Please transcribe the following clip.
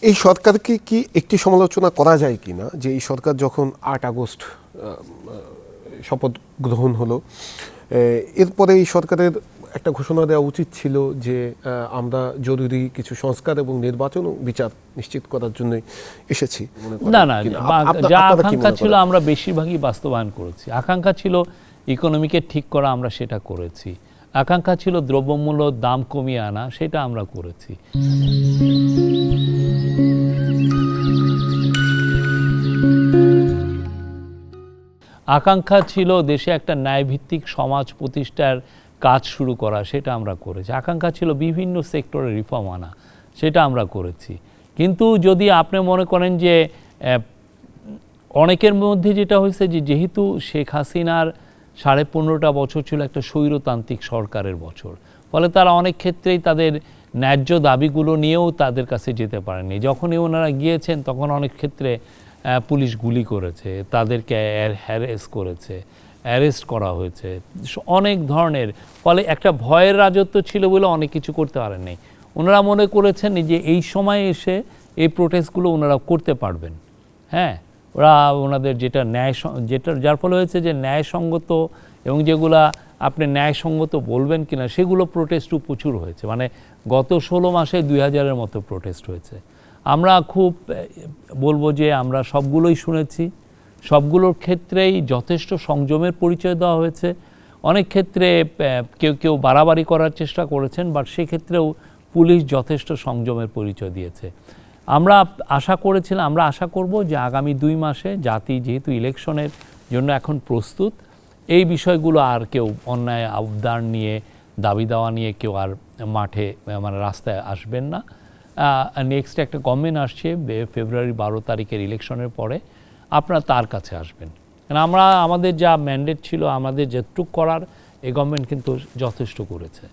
এই সরকারকে কি একটি সমালোচনা করা যায় কি না যে এই সরকার যখন 8 আগস্ট শপথ গ্রহণ হলো, এরপরে এই সরকারের একটা ঘোষণা দেওয়া উচিত ছিল যে আমরা জরুরি কিছু সংস্কার এবং নির্বাচন ও বিচার নিশ্চিত করার জন্য এসেছি। না না, যা আকাঙ্ক্ষা ছিল আমরা বেশিরভাগই বাস্তবায়ন করেছি। আকাঙ্ক্ষা ছিল ইকোনমিকে ঠিক করা, আমরা সেটা করেছি। আকাঙ্ক্ষা ছিল দ্রব্যমূল্য দাম কমিয়ে আনা, সেটা আমরা করেছি। আকাঙ্ক্ষা ছিল দেশে একটা ন্যায়ভিত্তিক সমাজ প্রতিষ্ঠার কাজ শুরু করা, সেটা আমরা করেছি। আকাঙ্ক্ষা ছিল বিভিন্ন সেক্টরে রিফর্ম আনা, সেটা আমরা করেছি। কিন্তু যদি আপনি মনে করেন যে অনেকের মধ্যে যেটা হয়েছে যে যেহেতু শেখ হাসিনার 15.5 বছর ছিল একটা স্বৈরতান্ত্রিক সরকারের বছর, ফলে তারা অনেক ক্ষেত্রেই তাদের ন্যায্য দাবিগুলো নিয়েও তাদের কাছে যেতে পারেনি। যখনই ওনারা গিয়েছেন তখন অনেক ক্ষেত্রে পুলিশ গুলি করেছে, তাদেরকে হ্যারেস করেছে, অ্যারেস্ট করা হয়েছে অনেক ধরনের। ফলে একটা ভয়ের রাজত্ব ছিল বলে অনেক কিছু করতে পারেননি। ওনারা মনে করেছেন যে এই সময়ে এসে এই প্রোটেস্টগুলো ওনারা করতে পারবেন। হ্যাঁ, ওনাদের যেটা যার ফলে হয়েছে যে ন্যায়সঙ্গত এবং যেগুলা আপনি ন্যায়সঙ্গত বলবেন কিনা সেগুলো প্রোটেস্টও প্রচুর হয়েছে। মানে গত 16 মাসে 2000-এর মতো প্রোটেস্ট হয়েছে। আমরা খুব বলবো যে আমরা সবগুলোই শুনেছি, সবগুলোর ক্ষেত্রেই যথেষ্ট সংযমের পরিচয় দেওয়া হয়েছে। অনেক ক্ষেত্রে কেউ কেউ বাড়াবাড়ি করার চেষ্টা করেছেন, বাট সেক্ষেত্রেও পুলিশ যথেষ্ট সংযমের পরিচয় দিয়েছে। আমরা আশা করব যে আগামী 2 মাসে জাতি যেহেতু ইলেকশনের জন্য এখন প্রস্তুত, এই বিষয়গুলো আর কেউ অন্যায় আবদার নিয়ে দাবি দেওয়া নিয়ে কেউ আর মাঠে মানে রাস্তায় আসবেন না। নেক্সট একটা গভর্নমেন্ট আসছে ফেব্রুয়ারি 12 তারিখের ইলেকশনের পরে, আপনারা তার কাছে আসবেন। কারণ আমাদের যা ম্যান্ডেট ছিল, আমাদের যেটুক করার এই গভর্নমেন্ট কিন্তু যথেষ্ট করেছে।